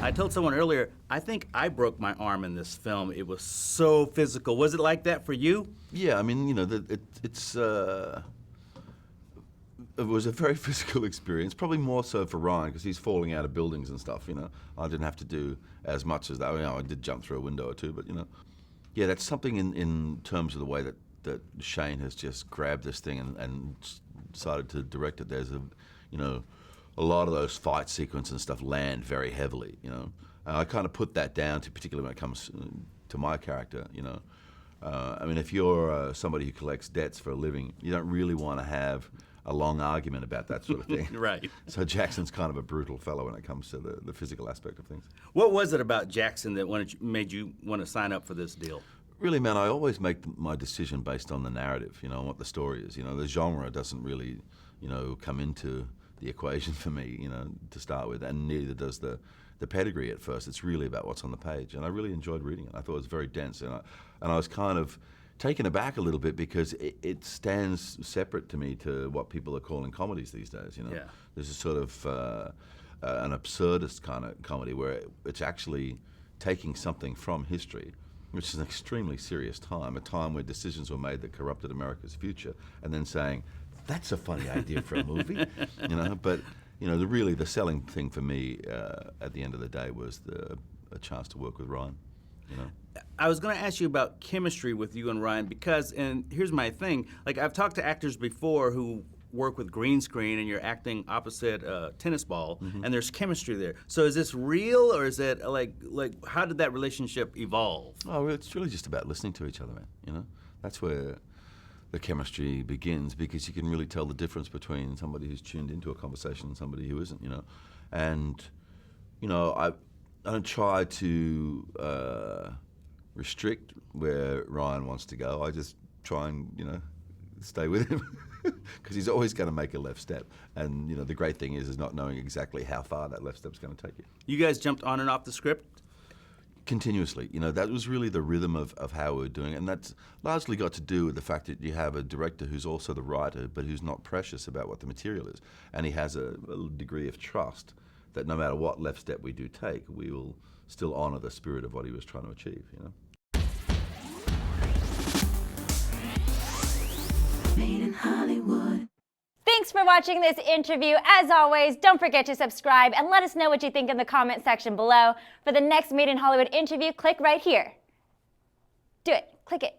I told someone earlier, I think I broke my arm in this film. It was so physical. Was it like that for you? Yeah, I mean, you know, it was a very physical experience, probably more so for Ryan, because he's falling out of buildings and stuff, you know. I didn't have to do as much as that. You know, I did jump through a window or two, but, you know. Yeah, that's something in terms of the way that Shane has just grabbed this thing and decided to direct it. There's you know, a lot of those fight sequences and stuff land very heavily, you know. I kind of put that down to, particularly when it comes to my character, you know. I mean, if you're somebody who collects debts for a living, you don't really want to have a long argument about that sort of thing. Right. So Jackson's kind of a brutal fellow when it comes to the physical aspect of things. What was it about Jackson that made you want to sign up for this deal? Really, man, I always make my decision based on the narrative, you know, and what the story is. You know, the genre doesn't really, you know, come into the equation for me, you know, to start with, and neither does the pedigree at first. It's really about what's on the page, and I really enjoyed reading it. I thought it was very dense, and I was kind of taken aback a little bit because it stands separate to me to what people are calling comedies these days, you know. Yeah. There's a sort of an absurdist kind of comedy where it's actually taking something from history, which is an extremely serious time, a time where decisions were made that corrupted America's future, and then saying, that's a funny idea for a movie, you know. But, you know, the selling thing for me at the end of the day was a chance to work with Ryan, you know. I was going to ask you about chemistry with you and Ryan because, and here's my thing, like I've talked to actors before who work with green screen and you're acting opposite a tennis ball, and there's chemistry there. So is this real, or is it like how did that relationship evolve? Oh, it's really just about listening to each other, man, you know. That's where the chemistry begins, because you can really tell the difference between somebody who's tuned into a conversation and somebody who isn't, you know. And, you know, I don't try to restrict where Ryan wants to go. I just try and, you know, stay with him because he's always going to make a left step. And, you know, the great thing is not knowing exactly how far that left step's going to take you. You guys jumped on and off the script? Continuously, you know, that was really the rhythm of how we were doing it, and that's largely got to do with the fact that you have a director who's also the writer, but who's not precious about what the material is, and he has a degree of trust that no matter what left step we do take, we will still honor the spirit of what he was trying to achieve, you know. Made in Hollywood. Thanks for watching this interview. As always, don't forget to subscribe and let us know what you think in the comment section below. For the next Made in Hollywood interview, click right here. Do it. Click it.